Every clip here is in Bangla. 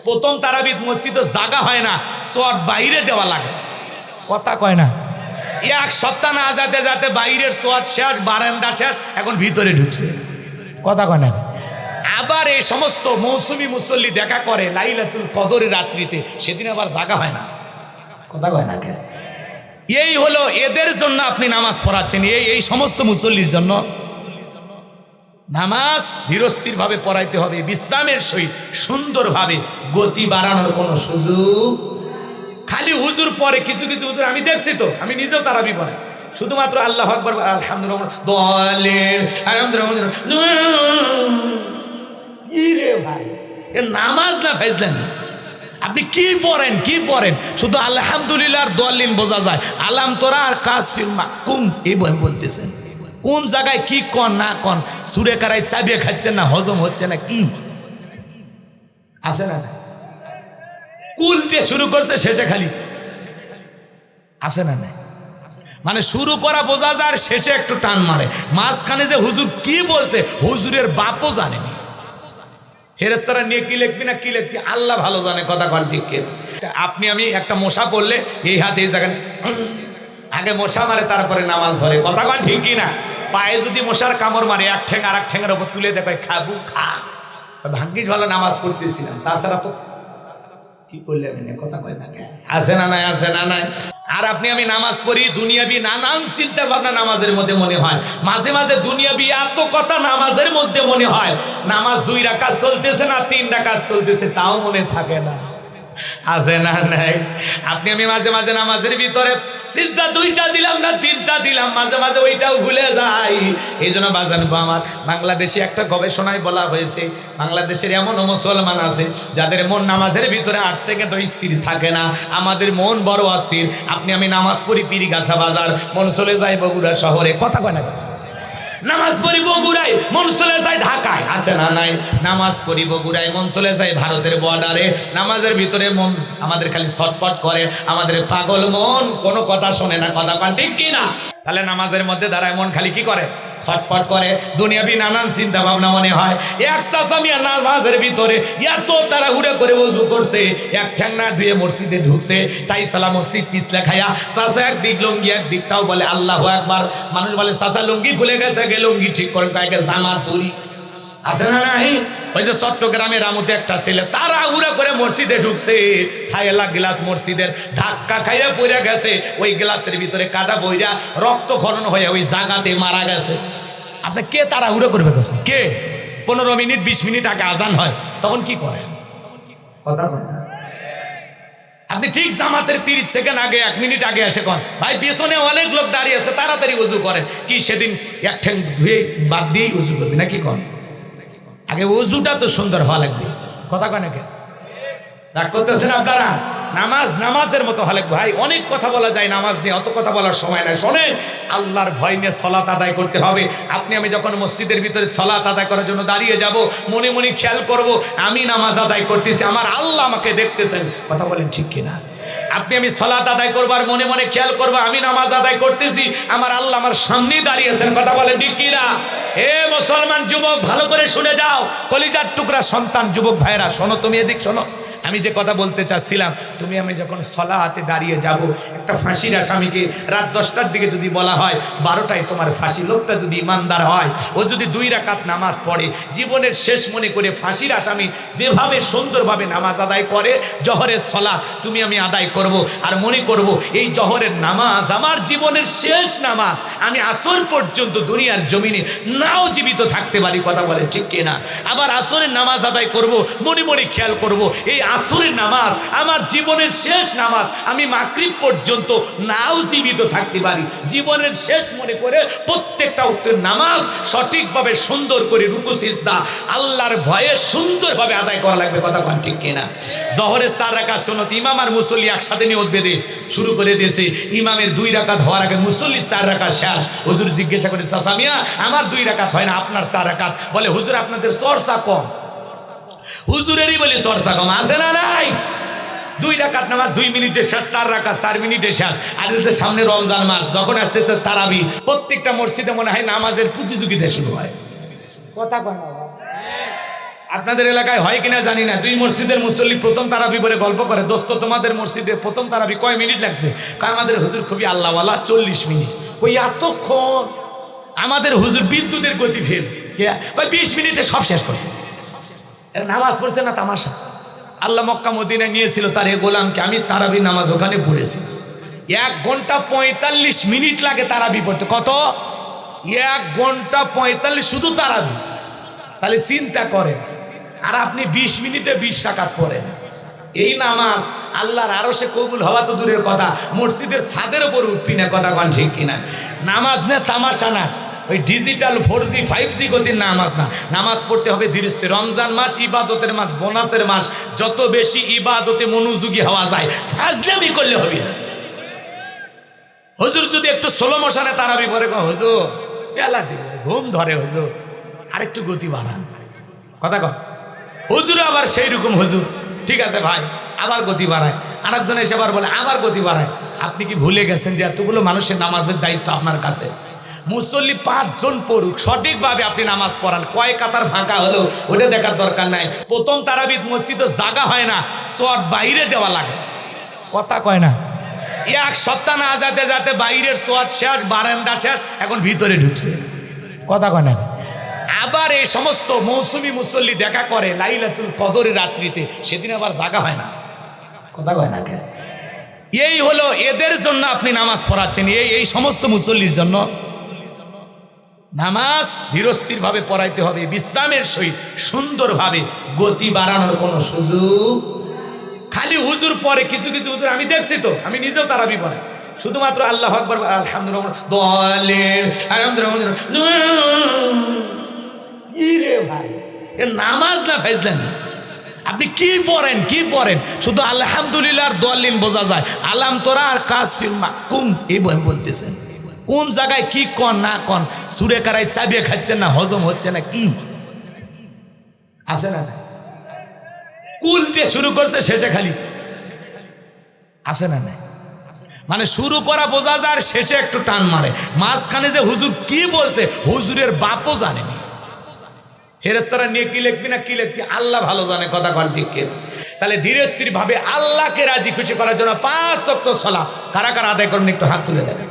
প্রথম তারাবির মসজিদে জায়গা হয় না, চট বাইরে দেওয়া লাগে। কথা কয় না? এক সপ্তাহ না যেতে যেতে বাইরের চট শেষ, বারান্দা শেষ, এখন ভিতরে ঢুকছে। কথা কয় না? আবার এই সমস্ত মৌসুমি মুসল্লি দেখা করে লাইলাতুল কদরের রাত্রিতে, সেদিন আবার জায়গা হয় না। কথা কয় না? এই হলো এদের জন্য আপনি নামাজ পড়াচ্ছেন, এই সমস্ত মুসল্লির জন্য। নামাজ ধীরস্থির ভাবে পড়াইতে হবে, বিশ্রামের সহিত সুন্দরভাবে, গতি বাড়ানোর কোনো সুযোগ। খালি হুজুর পরে কিছু কিছু হুজুর আমি দেখছি তো, আমি নিজেও তারাবি পড়ে, শুধুমাত্র আল্লাহু আকবার আলহামদুলিল্লাহ দোয়ালে ভাই, এ নামাজ না ফাইজলেন। আপনি কি পড়েন কি পড়েন, শুধু আলহামদুলিল্লাহ আর দোয়ালিন বোঝা যায়। আলাম তোরা আর কাজ ফিল্মা কুম এই বলতেছেন, কোন জায়গায় কি কন না কন, সুরে কারাই চাবিয়ে খাচ্ছেন না, হজম হচ্ছে না, কি আছে না? কুল দিয়ে শুরু করছে, শেষে খালি আছে না? মানে শুরু করা বোঝা যায়, শেষে একটু টান মারে। মাঝখানে যে হুজুর কি বলছে, হুজুরের বাপও জানেনি। ফেরেশতারা নিয়ে কি লিখবি না কি লিখবি আল্লাহ ভালো জানে। কথা কন ঠিক কিনা? আপনি আমি একটা মশা পড়লে এই হাতে এই জায়গায় আগে মশা মারে, তারপরে নামাজ ধরে। কথা কন ঠিক কিনা? পায়ে যদি মশার কামড় মারে, এক ঠ্যাং আর এক ঠ্যাঙের ওপর তুলে দেবে, খাবু খা। ভাগ্যিস ভালো নামাজ পড়তেছিলাম, তাছাড়া তো কি করলেন? কথা কয় না? আছে না নাই? আছে না নাই? আর আপনি আমি নামাজ পড়ি, দুনিয়াবি নানান চিন্তা ভাবনা নামাজের মধ্যে মনে হয়। মাঝে মাঝে দুনিয়াবি এত কথা নামাজের মধ্যে মনে হয়। নামাজ 2 রাকাত চলতেছে না 3 রাকাত চলতেছে, তাও মনে থাকে না। আছে না নাই? আপনি আমি মাঝে মাঝে নামাজের ভিতরে সিজদা 2টা দিলাম না 3টা দিলাম, মাঝে মাঝে ওইটাও ভুলে যাই। এই জন্য বাজানবো আমার, বাংলাদেশে একটা গবেষণায় বলা হয়েছে, বাংলাদেশের এমনও মুসলমান আছে যাদের মন নামাজের ভিতরে 8 সেকেন্ডও স্থির থাকে না। আমাদের মন বড় অস্থির। আপনি আমি নামাজ পড়ি পীরগাছা বাজার, মন চলে যায় বগুড়া শহরে। কথা কয় না? নামাজ পড়ি বগুড়ায়, মন চলে যায় ঢাকায়। আছে না নাই? নামাজ পড়ি বগুড়ায়, মন চলে যায় ভারতের বর্ডারে। নামাজের ভিতরে মন আমাদের খালি ছটফট করে, আমাদের পাগল মন কোনো কথা শোনে না। কথা কন ঠিক কিনা? তাহলে নামাজের মধ্যে দাঁড়ায় মন খালি কি করে? ছটফট করে, দুনিয়াবি নানান চিন্তা ভাবনা মনে হয়। এক চাচামিয়া নামাজের ভিতরে এত তারা ঘুরে করে ওযু করছে, এক ঠ্যাং না ধুয়ে মসজিদে ঢুকছে, তাই সালা মসজিদ পিছলে খায়া চাচা একদিক লুঙ্গি একদিক, তাও বলে আল্লাহু আকবার। মানুষ বলে চাচা লুঙ্গি খুলে গেছে, গে লুঙ্গি ঠিক করে পাইকে জামা তুরি। আছে না নাই? ওই যে চট্টগ্রামের রামুতে একটা ছেলে তারা উড়ে করে মসজিদে ঢুকছে, থাইলা গ্লাস মসজিদের ধাক্কা খাইয়া পড়ে গেছে, ওই গ্লাসের ভিতরে কাটা বইরা রক্ত খনন হয়ে ওই জায়গাতে মারা গেছে। আপনি কে তারা উড়ে করবে গেছে? কে? 15 মিনিট 20 মিনিট আগে আজান হয়, তখন কি করেন? কথা বলেন। আপনি ঠিক জামাতের 30 সেকেন্ড আগে 1 মিনিট আগে এসে কন ভাই পেছনে অনেক লোক দাঁড়িয়ে আছে, তাড়াতাড়ি ওযু করেন। কি সেদিন এক ঠ্যাং ধুয়ে বাদ দিয়েই ওযু করবি নাকি? কন আগে ওযুটা তো সুন্দর হওয়া লাগবে। কথা কয় নাকি? রাগ করতেছেন আপনারা? নামাজ নামাজের মতো হলে ভাই অনেক কথা বলা যায় নামাজ নিয়ে, অত কথা বলার সময় নাই। শোনেন, আল্লাহর ভয় নিয়ে সালাত আদায় করতে হবে। আপনি আমি যখন মসজিদের ভিতরে সালাত আদায় করার জন্য দাঁড়িয়ে যাব, মনে মনে খেয়াল করব আমি নামাজ আদায় করতেছি, আমার আল্লাহ আমাকে দেখতেছেন। কথা বলেন ঠিক কিনা? আপনি আমি সালাত আদায় করবো আর মনে মনে খেয়াল করবো আমি নামাজ আদায় করতেছি, আমার আল্লাহ আমার সামনেই দাঁড়িয়েছেন। কথা বলেন ঠিক কিনা? হে মুসলমান যুবক, ভালো করে শুনে যাও, কলিজার টুকরা সন্তান যুবক ভাইরা, শোনো, তুমি এদিক শোনো। আমি যে কথা বলতে চাচ্ছিলাম, তুমি আমি যখন সালাতে দাঁড়িয়ে যাব, একটা ফাঁসির আসামিকে রাত 10টার দিকে যদি বলা হয় 12টায় তোমার ফাঁসি, লোকটা যদি ইমানদার হয়, ও যদি 2 রাকাত নামাজ পড়ে, জীবনের শেষ মনে করে ফাঁসির আসামি যেভাবে সুন্দরভাবে নামাজ আদায় করে, জহরের সালাত তুমি আমি আদায় করব, আর মনে করব এই জহরের নামাজ আমার জীবনের শেষ নামাজ, আমি আসর পর্যন্ত দুনিয়ার জমিনে নাও জীবিত থাকতে পারি। কথা বলে ঠিক কিনা? আবার আসরের নামাজ আদায় করব, মনে মনে খেয়াল করব এই আসরের নামাজ আমার জীবনের শেষ নামাজ, আমি মাগরিব পর্যন্ত নাও জীবিত থাকতে পারি। জীবনের শেষ মনে করে প্রত্যেকটা উক্তের নামাজ সঠিকভাবে সুন্দর করে রুকু সিজদা আল্লাহর ভয়ে সুন্দরভাবে আদায় করা লাগবে। কথা কোন ঠিক কিনা? জহরের 4 রাকাত সুন্নত ইমাম আর মুসল্লি একসাথে নিয়ত বেঁধে শুরু করে দিয়েছে। ইমামের 2 রাকাত হওয়ার আগে মুসল্লি 4 রাকাত শেষ। হুজুর জিজ্ঞাসা করে, চাচা মিয়া আমার 2 রাকাত হয় না, আপনার 4 রাকাত। বলে হুজুর আপনাদের চর্চা কম। হুজুরেরই বলি চর্চা কম। আছে না নাই? 2 রাকাত নামাজ 2 মিনিটে শেষ, 4 রাকাত 4 মিনিটে শেষ। আর সামনে রমজান মাস যখন আসতে তারাবি, প্রত্যেকটা মসজিদে মনে হয় নামাজের প্রতিযোগিতা শুরু হয়। কথা কয় না? আপনাদের এলাকায় হয় কিনা জানি না, দুই মসজিদের মুসল্লি প্রথম তারাবি পরে গল্প করে, দোস্ত তোমাদের মসজিদে প্রথম তারাবি কয় মিনিট লাগছে? কয় আমাদের হুজুর খুবই আল্লাহওয়ালা, 40 মিনিট। কই এতক্ষণ? আমাদের হুজুর বিদ্যুতের গতি ফেল, কয় 20 মিনিটে সব শেষ করছে। নামাজ পড়ছে না তামাশা। আল্লাহ মক্কা মদিনায় নিয়েছিল তার এ গোলামকে, আমি তারাবি নামাজ ওখানে পড়েছি। 1 ঘন্টা 45 মিনিট লাগে তারাবি পড়তে। কত? 1 ঘন্টা 45 শুধু তারাবি। তাহলে চিন্তা করেন, আর আপনি 20 মিনিটে 20 রাকাত পড়েন। এই নামাজ আল্লাহর আরশে কবুল হওয়া তো দূরের কথা, মসজিদের ছাদের উপর উঠবি না। কথা কন ঠিক কিনা? নামাজ না তামাশা না, ওই ডিজিটাল 4G 5G গতির নামাজ না। নামাজ পড়তে হবে ধীরে স্থির। রমজান মাস ইবাদতের মাস, বোনাসের মাস। যত বেশি ইবাদতে মনোযোগী হওয়া যায়, ফাজলামি করলে হবে না। হুজুর যদি একটু স্লো মোশনে তারাবি পড়ে, হুজুর বেলা দিন ঘুম ধরে, হুজুর আরেকটু গতি বাড়ান। কথা কন। হুজুর আবার সেই রকম, হুজুর ঠিক আছে ভাই আবার গতি বাড়ায়। আরেকজন এসে আবার বলে আবার গতি বাড়ায়। আপনি কি ভুলে গেছেন যে এতগুলো মানুষের নামাজের দায়িত্ব আপনার কাছে? মুসল্লি 5 জন পড়ুক, সঠিকভাবে আপনি নামাজ পড়ান। কয় কাতার ফাঁকা হলো ওটা দেখার দরকার নাই। প্রথম তারাবির মসজিদে জায়গা হয় না, চট বাইরে দেওয়া লাগে। কথা কয় না? 1 সপ্তাহ না যেতে যেতে বাইরের চট শেষ, বারান্দা শেষ, এখন ভিতরে ঢুকছে। কথা কয় না? আবার এই সমস্ত মৌসুমী মুসল্লি দেখা করে লাইলাতুল কদরের রাত্রিতে, সেদিন আবার জাগা হয় না। কথা কয় না? এই হলো এদের জন্য আপনি নামাজ পড়াচ্ছেন, এই সমস্ত মুসল্লির জন্য। নামাজ ধীরস্থির ভাবে পড়াইতে হবে, বিশ্রামের সহিত সুন্দরভাবে, গতি বাড়ানোর কোনো সুযোগ। খালি হুজুর পরে কিছু কিছু হুজুর আমি দেখছি তো, আমি নিজেও তারাবি পড়াই, শুধুমাত্র আল্লাহু আকবার আলহামদুলিল্লাহ। ভাই এ নামাজ না ফাইজলামি। আপনি কি পড়েন কি পড়েন? শুধু আলহামদুলিল্লাহ আর দোয়ালিন বোঝা যায়। আলাম তোরা আর কাজ ফিল্মা কুম এই বলতেছেন। কোন জায়গায় কি কন না কন, সুরে কারাই চাবিয়ে খাচ্ছেন না, হজম হচ্ছে না, কি আছে না? কুল দিয়ে শুরু করছে, শেষে খালি আছে না? মানে শুরু করা বোঝা যায় আর শেষে একটু টান মারে। মাঝখানে যে হুজুর কি বলছে হুজুরের বাপও জানেনি। ফেরেশতারা নিয়ে কি লিখবি না কি লিখবি আল্লাহ ভালো জানে। কথা কন ঠিক কিনা? তাহলে ধীরে স্থির ভাবে আল্লাহকে রাজি খুশি করার জন্য 5 ওয়াক্ত সালাত কারা কারা আদায় করুন, একটু হাত তুলে দেখেন।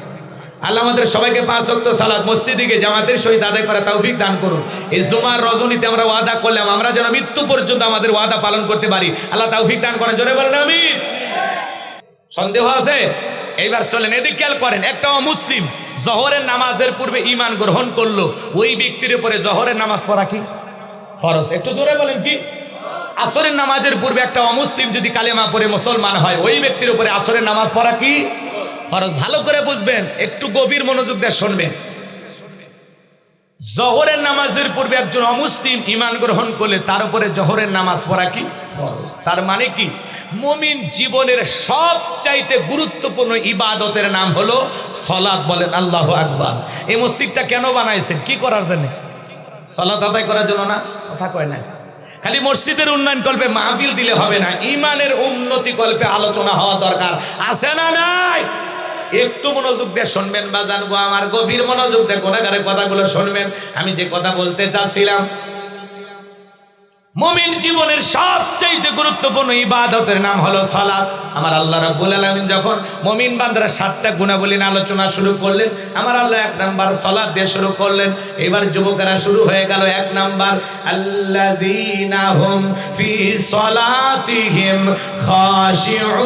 আল্লাহ আমাদের সবাইকে 5 ওয়াক্ত সালাত মসজিদে গিয়ে জামাতের সহিত আদায় করা তৌফিক দান করুন। এই জুমার রজনীতে আমরা ওয়াদা করলাম, আমরা যেন মৃত্যু পর্যন্ত আমাদের ওয়াদা পালন করতে পারি। আল্লাহ তৌফিক দান করেন, জোরে বলেন আমিন। সন্দেহ আছে? এইবার চলেন এদিক খেয়াল করেন। একটা মুসলিম জোহরের নামাজের পূর্বে ঈমান গ্রহণ করলো, ওই ব্যক্তির উপরে জোহরের নামাজ পড়া কি ফরজ? একটু জোরে বলেন কি? আসরের নামাজের পূর্বে একটা অমুসলিম যদি কালেমা পড়ে মুসলমান হয়, ওই ব্যক্তির উপরে আসরের নামাজ পড়া কি ফরজ? ভালো করে বুঝবেন, একটু গভীর মনোযোগ দিয়ে শুনবেন। জোহরের নামাজের পূর্বে একজন অমুসলিম ঈমান গ্রহণ করলে তার উপরে জোহরের নামাজ পড়া কি ফরজ। তার মানে কি? মুমিন জীবনের সবচাইতে গুরুত্বপূর্ণ ইবাদতের নাম হলো সালাত। বলেন আল্লাহু আকবার। এই মসজিদটা কেন বানাইছেন? কি করার জন্য? সালাত আদায় করার জন্য না? কথা কয় না। খালি মসজিদের উন্নয়ন কল্পে মাহফিল দিলে হবে না, ইমানের উন্নতি কল্পে আলোচনা হওয়া দরকার। আছে না নাই? একটু মনোযোগ দিয়ে শুনবেন বা জানবো, আমার গভীর মনোযোগ দিয়ে গুনাহগারের কথাগুলো শুনবেন। আমি যে কথা বলতে চাচ্ছিলাম, মুমিন জীবনের সবচেয়ে গুরুত্বপূর্ণ ইবাদতের নাম হলো সালাত। আমার আল্লাহ রাব্বুল আলামিন যখন মুমিন বান্দারা 7টা গুণাবলী নিয়ে আলোচনা শুরু করলেন, আমার আল্লাহ 1 নাম্বার সালাত দিয়ে শুরু করলেন। এবার যুবকেরা শুরু হয়ে গেল 1 নাম্বার, আল্লাযীনা হুম ফি সালাতিহিম খাশিউন।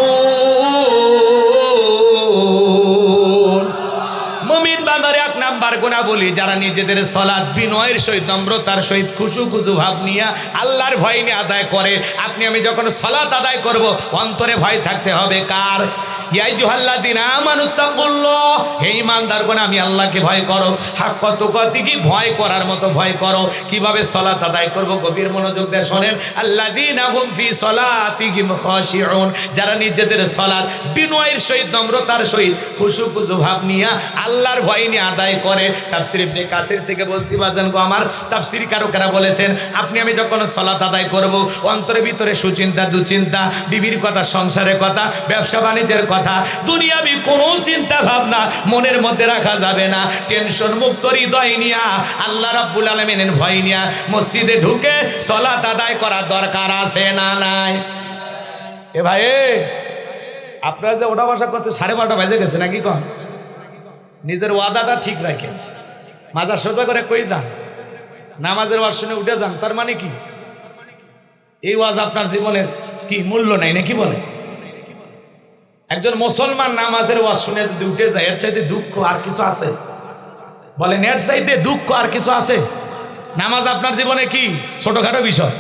মুমিন বান্দার 1 নাম্বার গুণাবলী, যারা নিজেদের সালাত বিনয়ের সহিত, নম্রতার সহিত, খুশু খুশু ভাব নিয়ে, আল্লাহর ভয় নিয়ে আদায় করে। আপনি আমি যখন সালাত আদায় করব, অন্তরে ভয় থাকতে হবে কার? ইয়া আইয়ুহাল্লাযীনা আমানুত্তাকুল্লাহ, হে ঈমানদারগণ আমি আল্লাহকে ভয় করো। হাক্কা তুকাতিহি, ভয় করার মতো ভয় করো। কিভাবে সালাত আদায় করব? গভীর মনোযোগ দিয়ে শুনেন। আল্লাযীনা হুম ফি সালাতিহিম খাশিউন, যারা নিজেদের সালাত বিনয়ের সহিত, নম্রতার সহিত, খুশু খুশু ভাব নিয়ে, আল্লাহর ভয় নিয়ে আদায় করে। তাফসীর ইবনে কাসির থেকে বলছি বাজান গো আমার, তাফসীর কারকেরা বলেছেন আপনি আমি যখন সালাত আদায় করব, অন্তরের ভিতরে সুচিন্তা দুচিন্তা, বিবির কথা, সংসারের কথা, ব্যবসা বাণিজ্যের কথা, কথা, দুনিয়াবি কোনো চিন্তা ভাবনা মনের মধ্যে রাখা যাবে না। টেনশন মুক্ত হৃদয় নিয়া, আল্লাহ রাব্বুল আলামিনের ভয় নিয়া মসজিদে ঢুকে সালাত আদায় করার দরকার আছে না নাই? এ ভাই, আপনারা যে ওটা বসা করতে 12:30 বেজে গেছে নাকি? কন নিজের ওয়াদাটা ঠিক রাখেন। মাজার সোজা করে কই যান, নামাজের ওয়াজ শুনে উঠে যান, তার মানে কি এই ওয়াজ আপনার জীবনের কি মূল্য নাই নাকি? বলে একজন মুসলমান নামাজের ওয়াজ শুনে যদি উঠে যায়, এর চাইতে দুঃখ আর কিছু আছে? বলেন এর চাইতে দুঃখ আর কিছু আছে? নামাজ আপনার জীবনে কি ছোটখাটো বিষয়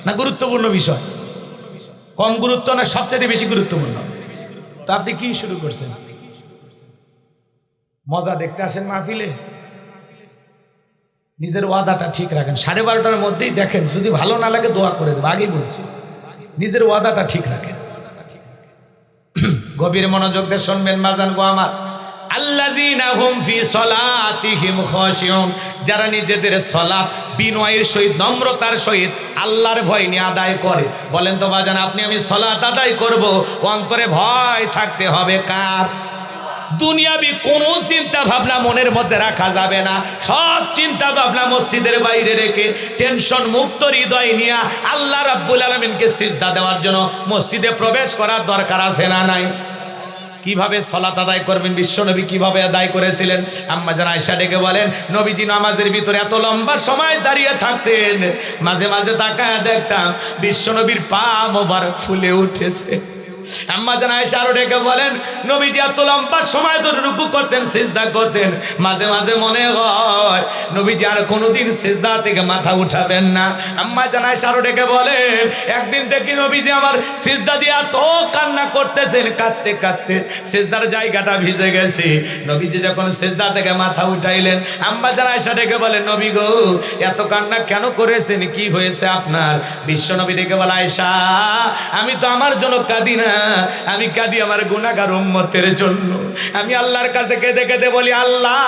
না গুরুত্বপূর্ণ বিষয়? কম গুরুত্ব না সবচেয়ে বেশি গুরুত্বপূর্ণ? তো আপনি কি শুরু করছেন? মজা দেখতে আসেন মাহফিলে? নিজের ওয়াদাটা ঠিক রাখেন। 12:30টার মধ্যেই দেখেন, যদি ভালো না লাগে দোয়া করে দেবো, আগেই বলছি। নিজের ওয়াদাটা ঠিক রাখেন। গভীর মনোযোগ দিয়ে শুনবেন বাজান গো আমার। আল্লাযীনা হুম ফি সলাতিহিম খাশিউন, যারা নিজেদের সালাত বিনয়ের সহিত, নম্রতার সহিত আল্লাহর ভয় নিয়ে আদায় করে। বলেন তো বাজান, আপনি আমি সালাত আদায় করব, অন্তরে ভয় থাকতে হবে কার? দুনিয়াবি কোনো চিন্তা ভাবনা মনের মধ্যে রাখা যাবে না। সব চিন্তা ভাবনা মসজিদের বাইরে রেখে টেনশন মুক্ত হৃদয় নিয়ে আল্লাহ রাব্বুল আলামিনকে সিজদা দেওয়ার জন্য মসজিদে প্রবেশ করার দরকার আছে না নাই? কিভাবে সালাত আদায় করবেন, বিশ্বনবী কিভাবে আদায় করেছিলেন? আম্মা জান আয়েশা ডেকে বলেন, নবীজি নামাজের ভিতরে এত লম্বা সময় দাঁড়িয়ে থাকতেন, মাঝে মাঝে তাকায় দেখতাম বিশ্বনবীর পা মোবারক ফুলে উঠেছে। আম্মা জান আয়েশা আরো ডেকে বলেন, নবীজি এত লম্বা সময় ধরে রুকু করতেন, সিজদা করতেন, মাঝে মাঝে মনে হয় নবীজি আর কোনোদিন সিজদা থেকে মাথা উঠাবেন না। আম্মা জান আয়েশা আরো ডেকে বলেন, একদিন দেখি নবীজি আমার সিজদা দিয়ে এত কান্না করতেছেন, কাঁদতে কাঁদতে সিজদার জায়গাটা ভিজে গেছে। নবীজি যখন সিজদা থেকে মাথা উঠাইলেন, আম্মা জান আয়েশা ডেকে বলেন, নবী গো এত কান্না কেন করেছেন, কি হয়েছে আপনার? বিশ্ব নবী ডেকে বলে, আয়েশা আমি তো আমার জন্য কাঁদি না, আমি কাঁদি আমার গুনাহগার উম্মতের জন্য। আমি আল্লাহর কাছে কেঁদে কেঁদে বলি, আল্লাহ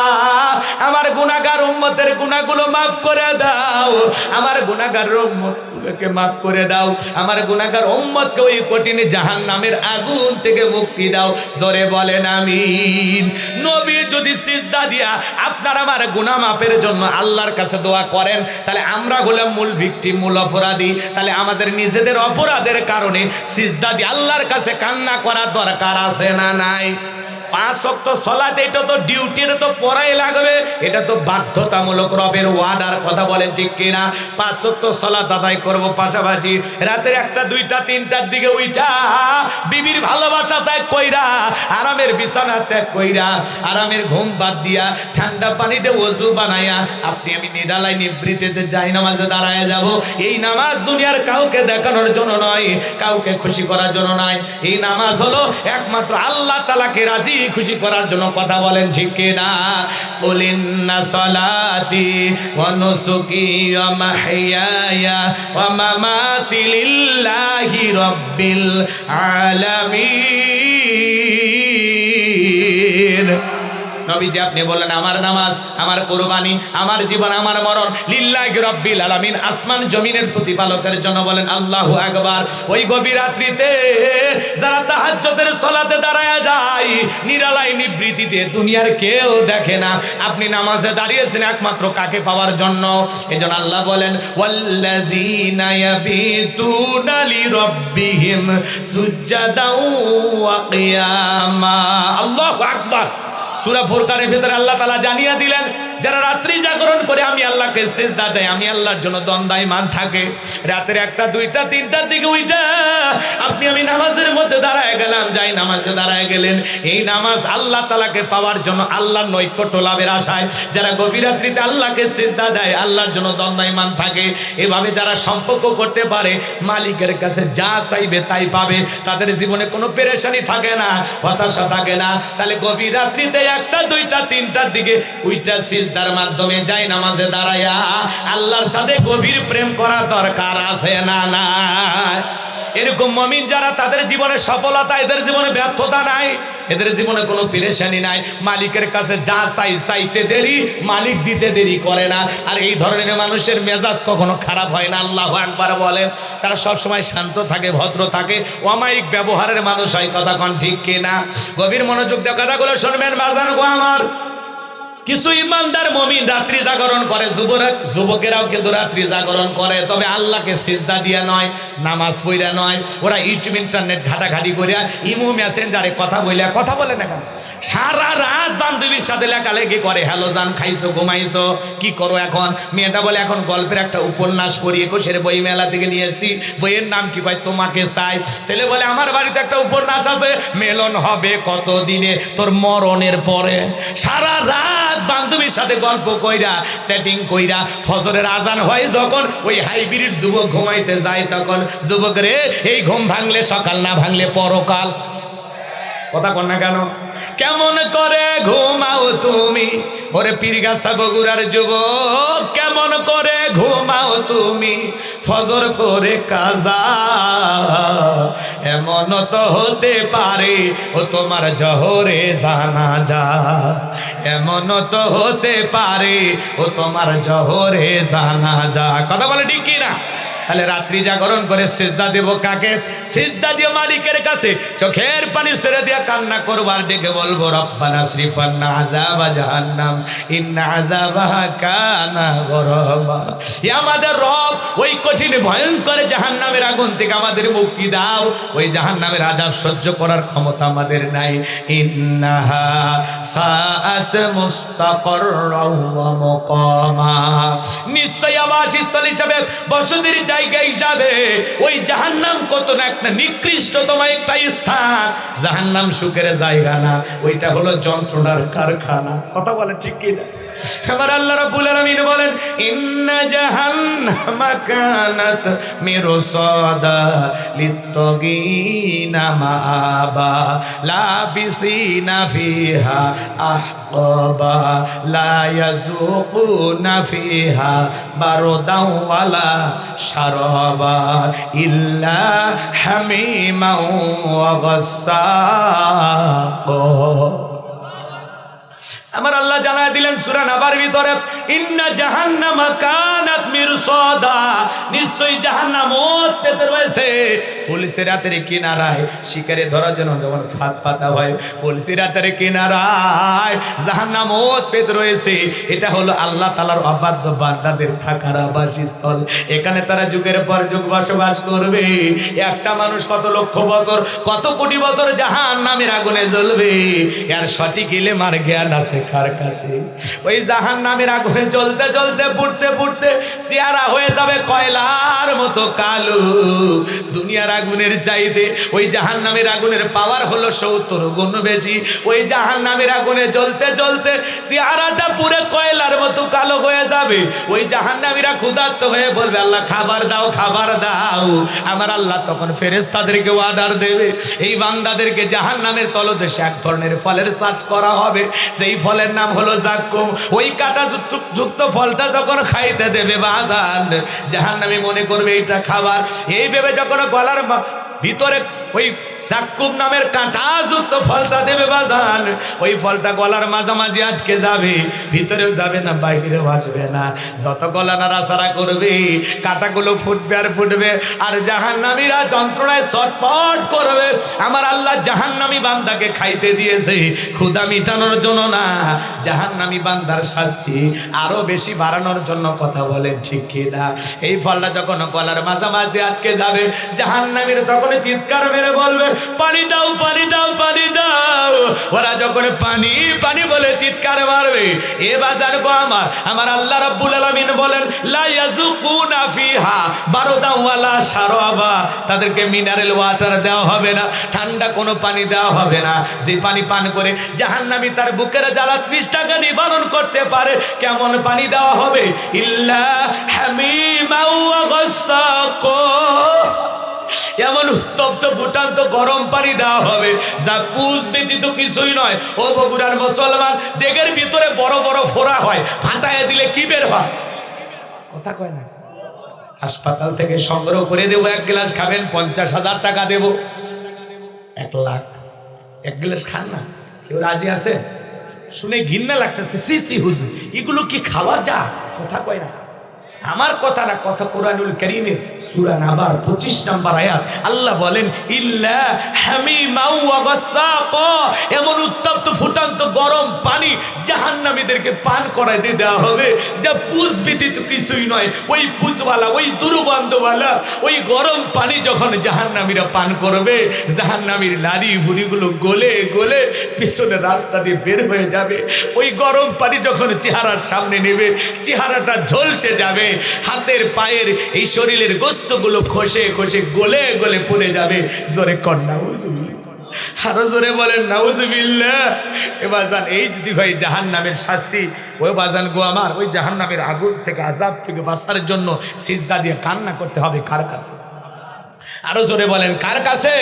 আমার গুনাহগার উম্মতের গুনাহগুলো মাফ করে দাও, আমার গুনাহগার উম্মতগুলোকে মাফ করে দাও, আমার গুনাহগার উম্মতকে ওই কঠিন জাহান্নামের আগুন থেকে মুক্তি দাও। জোরে বলেন আমিন। নবী যদি সিজদা দিয়া আপনার আমার গুনাহ মাফের জন্য আল্লাহর কাছে দোয়া করেন, তাহলে আমরা হলাম মূল ভিকটিম, মূল অপরাধী। তাহলে আমাদের নিজেদের অপরাধের কারণে সিজদা দিয়ে আল্লাহর কাছে কান্না করার দরকার আছে না নাই? 5 ওয়াক্ত সালাত, এটা তো ডিউটি, এটা তো পড়াই লাগবে, এটা তো বাধ্যতামূলক, রবের ওয়াদার কথা। বলেন ঠিক কিনা? 5 ওয়াক্ত সালাত আদায় করব, পাশাপাশি রাতের 1টা 2টা 3টার দিকে উঠা বিবির ভালোবাসা ত্যাগ কইরা, আরামের বিছানা ত্যাগ কইরা, আরামের ঘুম বাদ দিয়া ঠান্ডা পানিতে ওযু বানায়া আপনি আমি নিরালায় নিবৃত্তিতে যাই নামাজে দাঁড়ায় যাব। এই নামাজ দুনিয়ার কাউকে দেখানোর জন্য নয়, কাউকে খুশি করার জন্য নয়। এই নামাজ হলো একমাত্র আল্লাহ তাআলাকে রাজি খুশি করার জন্য। কথা বলেন ঠিক কিনা? কুলিন্না সালাতি ওয়া নুসুকি ওয়া মাহইয়ায়া ওয়া মামাতি লিল্লাহি রাব্বিল আলামিন। নবীজি আপনি বললেন, আমার নামাজ, আমার কুরবানি, আমার জীবন, আমার মরণ লিল্লাহি রাব্বিল আলামিন, আসমান জমিনের প্রতিপালকের জন্য। বলেন আল্লাহু আকবার। ওই গভীর রাত্রিতে যারা তাহাজ্জুদের সালাতে দাঁড়ায় যায়, নিরালায় নিবৃত্তিতে, দুনিয়ার কেউ দেখে না, আপনি নামাজে দাঁড়িয়েছেন একমাত্র কাকে পাওয়ার জন্য? এজন্য আল্লাহ বলেন, ওয়াল্লাযীনা ইয়াবিতুনা লিরাব্বিহিম সুজদাও ওয়া কিয়ামা। আল্লাহু আকবার। সূরা ফুরকানের ভিতরে আল্লাহ তাআলা জানিয়ে দিলেন, যারা রাত্রি জাগরণ করে আমি আল্লাহকে সিজদা দেয়, আমি আল্লাহর জন্য দণ্ডায়মান থাকে, রাতের 1টা 2টা 3টার দিকে উঠা আপনি আমি নামাজের মধ্যে দাঁড়ায় গেলাম, যাই নামাজে দাঁড়ায় গেলেন, এই নামাজ আল্লাহ তাআলাকে পাওয়ার জন্য, আল্লাহর নৈকট্য লাভের আশায় যারা গভীর রাত্রিতে আল্লাহকে সিজদা দেয়, আল্লাহর জন্য দণ্ডায়মান থাকে, এভাবে যারা সম্পর্ক করতে পারে, মালিকের কাছে যা চাইবে তাই পাবে, তাদের জীবনে কোনো পেরেশানি থাকে না, হতাশা থাকে না। তাহলে গভীর রাত্রিতে 1টা 2টা 3টার দিকে উইটা সিজদার মাধ্যমে যাই নামাজে দাঁড়ায়া আল্লাহর সাথে গভীর প্রেম করা দরকার আছে না নাই? এরকম মুমিন যারা, তাদের জীবনে সফলতা, এদের জীবনে ব্যর্থতা নাই। এদের জীবনে কোনো পেরেশানি নাই, মালিকের কাছে যা চাইতে দেরি, মালিক দিতে দেরি করে না। আর এই ধরনের মানুষের মেজাজ কখনো খারাপ হয় না, আল্লাহু আকবার বলেন। তারা সবসময় শান্ত থাকে, ভদ্র থাকে, অমায়িক ব্যবহারের মানুষ হয়। কথা কোন ঠিক কিনা? গভীর মনোযোগ দিয়ে কথাগুলো শুনবেন বাজান গো আমার। কিছু ইমানদার মুমিন রাত্রি জাগরণ করে, যুবকেরাও কিন্তু রাত্রি জাগরণ করে, তবে আল্লাহকে সিজদা দিয়া নয়, নামাজ পড়া নয়। ওরা ইউটিউব ইন্টারনেট ঘাটাঘাটি করিয়া ইমো মেসেঞ্জারে কথা বলে না কেন? সারা রাত বান্ধবীর সাথে লেখালেখি করে, হ্যালো জান, খাইছো, ঘুমাইছো, কি করো এখন? মেয়েটা বলে এখন গল্পের একটা উপন্যাস পড়ি, 21 বই মেলা থেকে নিয়ে এসছি, বইয়ের নাম কি ভাই? তোমাকে চাই। ছেলে বলে আমার বাড়িতে একটা উপন্যাস আছে, মেলন হবে কত দিনে? তোর মরণের পরে। সারা রাত বান্ধবীর সাথে গল্প কইরা, সেটিং কইরা, ফজরের আজান হয় যখন, ওই হাইব্রিড যুবক ঘুমাইতে যায় তখন, যুবক রে এই ঘুম ভাঙলে সকাল, না ভাঙলে পরকাল। কথা কন না কেন? কেমন করে ঘুমাও তুমি ওরে পীরগাছা বগুড়ার যুবক, কেমন করে ঘুমাও তুমি ফজর করে কাজা? এমন তো হতে পারে ও তোমার জহরে জানাজা, এমন তো হতে পারে ও তোমার জহরে জানাজা। কথা বলে ঠিক কি না? তাহলে রাত্রি জাগরণ করে সিজদা দেব কাকে? সিজদা দিয়ে মালিকের কাছে চোখের পানি ছেড়ে দিয়ে কান্না করবার, ডেকে বলবো রব্বানা শ্রীফান্না আযাবা জাহান্নাম ইন্না আযাবাহা কানা গরামা। হে আমাদের রব, ওই কঠিন ভয়ঙ্কর জাহান্নামের আগুন থেকে আমাদের মুক্তি দাও, ওই জাহান্নামের আযাব সহ্য করার ক্ষমতা আমাদের নাই। ইন্নাহা সাআত মুস্তাকাররাও ওয়া মুকামা, নিশ্চয় আবাসস্থল হিসাবে, বসতির জায়গা হিসাবে ওই জাহান্নাম কত না একটা নিকৃষ্টতম একটা স্থান। জাহান্নাম সুখের জায়গা না, ওইটা হলো যন্ত্রণার কারখানা। কথা বলেন ঠিক কি না? আমার আল্লাহ রাব্বুল আলামিন বলেন ইন্না জাহান্নামা কানাত মিরসাদা লিত্তাগিনা মাআবা লাবিসিনা ফিহা আহকাবা লা ইয়াযুকুনা ফিহা বারদাও ওয়ালা শারাবা ইল্লা হামিমা ওয়া গাসসাকা। আমার আল্লাহ জানায় দিলেন সূরা নাবার ভিতরে, ইন্না জাহান্নামা কানাত মিরসাদা, নিশ্চয়ই জাহান্নাম ওত পেতে রয়েছে ফুলসিরাতের কিনারায়। শিকারে ধরার জন্য যখন ফাঁদ পাতা হয়, ফুলসিরাতের কিনারায় জাহান্নাম ওত পেতে রয়েছে। এটা হলো আল্লাহ তাআলার অবাধ্য বান্দাদের থাকার আবাসস্থল। এখানে তারা যুগের পর যুগ বসবাস করবে। একটা মানুষ কত লক্ষ বছর, কত কোটি বছর জাহান্নামের আগুনে জ্বলবে, এর সঠিক ইলম আর জ্ঞান আছে কার কাছে? ওই জাহান্নামের আগুনে জ্বলতে জ্বলতে পুড়তে পুড়তে চেহারা হয়ে যাবে কয়লার মতো কালো। দুনিয়ার আগুনের চাইতে ওই জাহান্নামের আগুনের পাওয়ার হলো 70 গুণ বেশি। ওই জাহান্নামের আগুনে জ্বলতে জ্বলতে চেহারাটা পুরো কয়লার মতো কালো হয়ে যাবে। ওই জাহান্নামীরা ক্ষুধার্ত হয়ে বলবে আল্লাহ খাবার দাও, খাবার দাও। আমার আল্লাহ তখন ফেরেশতাদেরকে অর্ডার দেবে, এই বান্দাদেরকে জাহান্নামের তলদেশে এক ধরনের ফলের চাষ করা হবে, সেই ফলের নাম হলো জাক্কুম। ওই কাঁটা যুক্ত ফলটা যখন খাইতে দেবে বাজান, জাহান্নামী মনে করবে এটা খাবার। এই ভেবে যখন গলার ভিতরে ওই জাক্কুম নামের কাঁটাযুক্ত ফলটা দেবে বাজান, ওই ফলটা গলার মাঝামাঝি আটকে যাবে, ভিতরেও যাবে না, বাইরেও আসবে না। যত গলা নাড়াচাড়া করবে কাঁটাগুলো ফুটবে আর ফুটবে, আর জাহান্নামীরা যন্ত্রণায় ছটফট করবে। আমার আল্লাহ জাহান্নামী বান্দাকে খাইতে দিয়েছে ক্ষুধা মিটানোর জন্য না, জাহান্নামী বান্দার শাস্তি আরো বেশি বাড়ানোর জন্য। কথা বলেন ঠিক কি না? এই ফলটা যখন গলার মাঝামাঝি আটকে যাবে, জাহান্নামীরা তখন চিৎকার মেরে বলবে পানি দাও, পানি দাও, পানি দাও। ওরা যখন পানি পানি বলে চিৎকার মারবে, এ বাজার গো আমার আল্লাহ রাব্বুল আলামিন বলেন লা ইয়াযুকুনা ফিহা বারদাও ওয়ালা শারাবা, তাদেরকে মিনারেল ওয়াটার দেওয়া হবে না, ঠান্ডা কোনো পানি দেওয়া হবে না। যে পানি পান করে জাহান্নামী তার বুকের জ্বালা তৃষ্ণাকে নিবারণ করতে পারে, কেমন পানি দেওয়া হবে? ইল্লা হামিমা ওয়া গাসসাকা, এমন উত্তপ্ত ফুটান্ত গরম পানি দেওয়া হবে যা পুষ ব্যতীত কিছুই নয়। ও বগুড়ার মুসলমান, দেগের ভিতরে বড় বড় ফোড়া হয়, ফাটায় দিলে কি বের হয়? কথা কয় না? হাসপাতাল থেকে সংগ্রহ করে দেবো, 1 গ্লাস খাবেন 50,000 টাকা দেব, 1 লাখ। এক গ্লাস খান না, কেউ রাজি আছে? শুনে ঘৃণা লাগতেছে, সি হুজুর এগুলো কি খাওয়া যা? কথা কয় না, আমার কথা না, কথা কোরআনুল কারীমের সূরা নাবার 25 নম্বর আয়াত। আল্লাহ বলেন ইল্লা হামিমাও ওয়া গাসসাকা, এমন উত্তপ্ত ফুটান্ত গরম পানি জাহান্নামীদেরকে পান করায় দিয়ে দেওয়া হবে, যা পুজ ব্যতীত কিছুই নয়। ওই পুজওয়ালা, ওই দুর্গন্ধওয়ালা ওই গরম পানি যখন জাহান্নামীরা পান করবে, জাহান্নামীর নারী ভুঁড়িগুলো গলে গলে পিছনে রাস্তা দিয়ে বের হয়ে যাবে। ওই গরম পানি যখন চেহারার সামনে নেবে, চেহারাটা ঝলসে যাবে, হাতের পায়ের এই শরীরের গোস্তগুলো খসে খসে গলে গলে পড়ে যাবে। জোরে কর নাউজুবিল্লাহ, আরো জোরে বলেন নাউজুবিল্লাহ। এ বাজান, এই যদি ভাই জাহান্নামের শাস্তি, ওই বাজান গো আমার, ওই জাহান্নামের আগুন থেকে, আযাব থেকে বাঁচার জন্য সিজদা দিয়ে কান্না করতে হবে কার কাছে? আরো জোরে বলেন কার কাছে?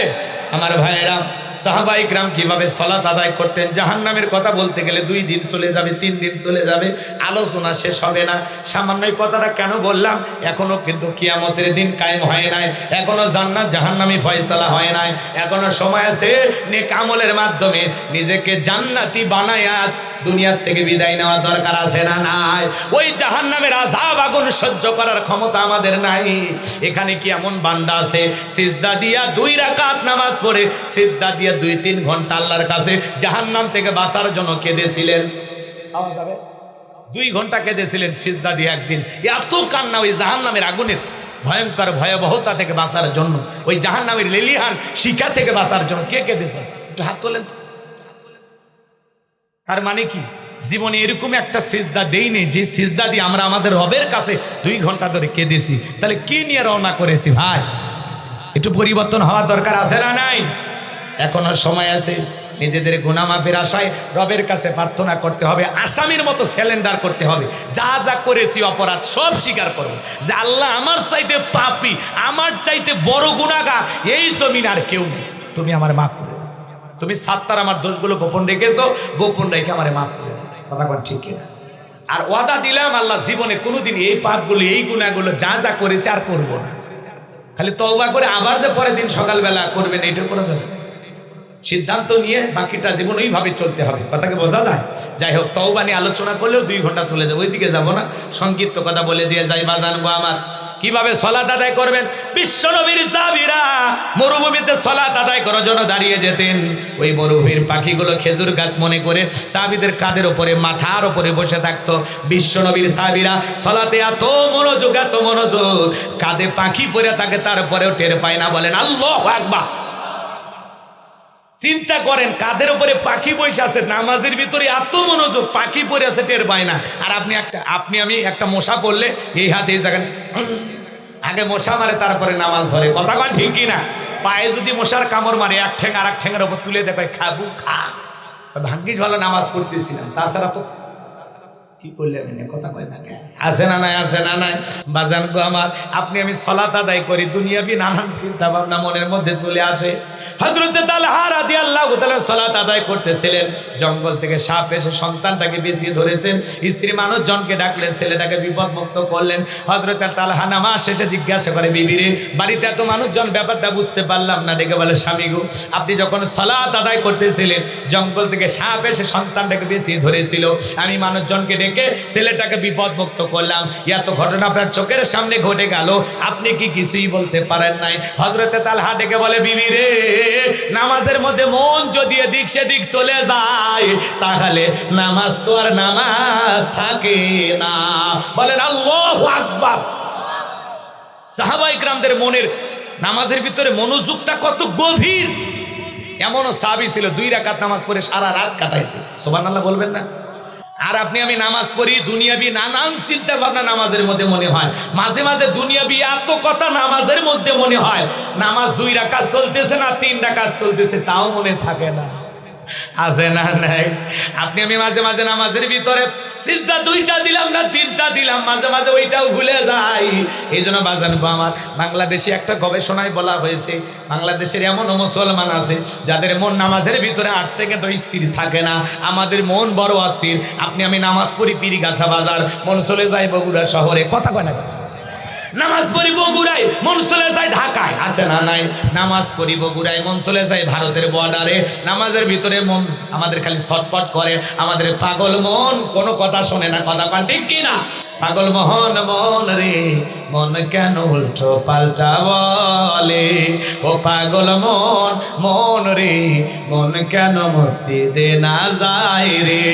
আমার ভাইয়েরা, সাহাবা ইকরাম কিভাবে সালাত আদায় করতেন? জাহান্নামের কথা বলতে গেলে 2 দিন চলে যাবে, 3 দিন চলে যাবে, আলোচনা শেষ হবে না। সামান্য কথাটা কেন বললাম? এখনো কিন্তু কিয়ামতের দিন কায়েম হয় নাই, এখনো জান্নাত জাহান্নামী ফয়সালা হয় নাই, এখনো সময় আছে নেক আমলের মাধ্যমে নিজেকে জান্নাতি বানায়া দুনিয়ার থেকে বিদায় নেওয়া দরকার আছে না নাই? ওই জাহান্নামের আযাব আগুন সহ্য করার ক্ষমতা আমাদের নাই। এখানে কি এমন বান্দা আছে সিজদা দিয়া 2 রাকাত নামাজ পড়ে, সিজদা দিয়া 2-3 ঘন্টা আল্লাহর কাছে জাহান্নাম থেকে বাঁচার জন্য কেঁদেছিলেন? 2 ঘন্টা কেঁদেছিলেন সিজদা দিয়ে একদিন। এত কান্না ওই জাহান্নামের আগুনের ভয়ঙ্কর ভয়াবহতা থেকে বাঁচার জন্য, ওই জাহান্নামের লেলিহান শিখা থেকে বাঁচার জন্য কে কেঁদেছেন? একটু হাত তোলেন তো। তার মানে কি? জীবনে এরকম একটা সিজদা দেইনি যে সিজদা দিয়ে আমরা আমাদের রবের কাছে 2 ঘন্টা ধরে কেঁদেছি। তাহলে কি নিয়ে রওনা করেছি ভাই? একটু পরিবর্তন হওয়ার দরকার আছে না নাই? এখনো সময় আছে। নিজেদের গুনাহ মাফের আশায় রবের কাছে প্রার্থনা করতে হবে, আসামির মতো স্যালেন্ডার করতে হবে। যা যা করেছি অপরাধ সব স্বীকার করব, যে আল্লাহ আমার চাইতে পাপী, আমার চাইতে বড় গুনাহগার এই জমিন আর কেউ নেই, তুমি আমার মাফ করে দাও। তুমি সাত্তার আমার দোষগুলো গোপন রেখেছো, গোপন রেখে আমারে মাফ করে দাও। কথা বল ঠিক কিনা? আর ওয়াদা দিলাম আল্লাহ জীবনে কোনোদিন এই পাপগুলো, এই গুনাহগুলো যা যা করেছে আর করব না। খালি তওবা করে আবার যে পরের দিন সকালবেলা করবেন এইটা করা যাবে? সিদ্ধান্ত নিয়ে বাকিটা জীবন ওইভাবে চলতে হবে। কথাকে বোঝা যায়? যাই হোক, তওবা নিয়ে আলোচনা করলেও 2 ঘন্টা চলে যাবে, ওইদিকে যাব না। সংক্ষিপ্ত কথা বলে দিয়ে যাই বাজান গো আমার, কিভাবে সালাত আদায় করবেন। বিশ্বনবীর সাহাবীরা মরুভূমিতে সালাত আদায় করার জন্য দাঁড়িয়ে যেতেন। ওই মরুভূমির পাখিগুলো খেজুর গাছ মনে করে সাহাবীদের কাঁধের উপরে, মাথার উপরে বসে থাকতো। বিশ্বনবীর সাহাবীরা সালাতে এত মনোযোগ, এত মনোযোগ, কাঁধে পাখি পড়ে থাকে, তারপরেও টের পায় না। বলেন আল্লাহু আকবার। চিন্তা করেন, কাঁধের উপরে পাখি বসে আছে, নামাজের ভিতরে এত মনোযোগ, পাখি পড়ে আছে টের পায় না। আর আমি একটা মশা পড়লে এই হাতে এই জায়গায় আগে মশা মারে, তারপরে নামাজ ধরে। কথা কন ঠিক কিনা? পায়ে যদি মশার কামড় মারে, এক ঠ্যাং আর এক ঠ্যাঙের উপর তুলে দেখায়, খাবু খা। ভাগ্যিস ভালো নামাজ পড়তেছিলাম, তাছাড়া তো কি করলেন? কথা কয় না কে? আছে না নাই? আছে না নাই? বাজান গো আমার, আপনি আমি সালাত আদায় করি, দুনিয়াবি নানান চিন্তা ভাবনা মনের মধ্যে চলে আসে। হযরত তালহা রাদিয়াল্লাহু তাআলা সালাত আদায় করতেছিলেন, জঙ্গল থেকে সাপ এসে সন্তানটাকে বেঁচিয়ে ধরেছেন। স্ত্রী মানুষজনকে ডাকলেন, ছেলেটাকে বিপদমুক্ত করলেন। হযরত তালহা নামাজ শেষে জিজ্ঞাসা করে, বিবি রে, বাড়িতে এত মানুষজন, ব্যাপারটা বুঝতে পারলাম না। ডেকে বলে, স্বামী গো, আপনি যখন সালাত আদায় করতেছিলেন, জঙ্গল থেকে সাপ এসে সন্তানটাকে বেঁচিয়ে ধরেছিল, আমি মানুষজনকে ডেকে ছেলেটাকে বিপদমুক্ত করলাম। এত ঘটনা আপনার চোখের সামনে ঘটে গেল, আপনি কি কিছুই বলতে পারেন নাই? হযরত তালহা ডেকে বলে, বিবি রে, নামাজের মধ্যে মন যদি এদিক সেদিক চলে যায়, তাহলে নামাজ তো আর নামাজ থাকে না। বলেন আল্লাহু আকবার। সাহাবায়ে কেরামদের মনের নামাজের ভিতরে মনোযোগটা কত গভীর। এমনও সাহাবী ছিল 2 রাকাত নামাজ পড়ে সারা রাত কাটাইছে। সুবহানাল্লাহ বলবেন না? আর আপনি আমি নামাজ পড়ি, দুনিয়াবি নানান চিন্তা ভাবনা নামাজের মধ্যে মনে হয়, মাঝে মাঝে দুনিয়াবি এত কথা নামাজের মধ্যে মনে হয়। নামাজ 2 রাকাত চলতেছে না 3 রাকাত চলতেছে, তাও মনে থাকে না। আছে না নাই? আপনি আমি মাঝে মাঝে নামাজের ভিতরে সিজদা 2টা দিলাম না 3টা দিলাম, মাঝে মাঝে ওইটাও ভুলে যাই। এই জন্য বাজানবো আমার, বাংলাদেশে একটা গবেষণায় বলা হয়েছে, বাংলাদেশের এমনও মুসলমান আছে যাদের মন নামাজের ভিতরে 8 সেকেন্ডও স্থির থাকে না। আমাদের মন বড় অস্থির। আপনি আমি নামাজ পড়ি পীরগাছা বাজার, মন চলে যায় বগুড়া শহরে। কথা কয় না? নামাজ পড়ি বগুড়ায়, মন চলে যায় ঢাকায়, আছে না নাই? নামাজ পড়ি বগুড়ায়, মন চলে যায় ভারতের বর্ডারে। নামাজের ভিতরে মন আমাদের খালি ছটফট করে, আমাদের পাগল মন কোনো কথা শোনে না, কথা কন ঠিক কিনা? পাগল মোহন মন রে, মন কেন উল্টো পাল্টা বলে? ও পাগল মন মন রে, মন কেন মসজিদে না যায় রে?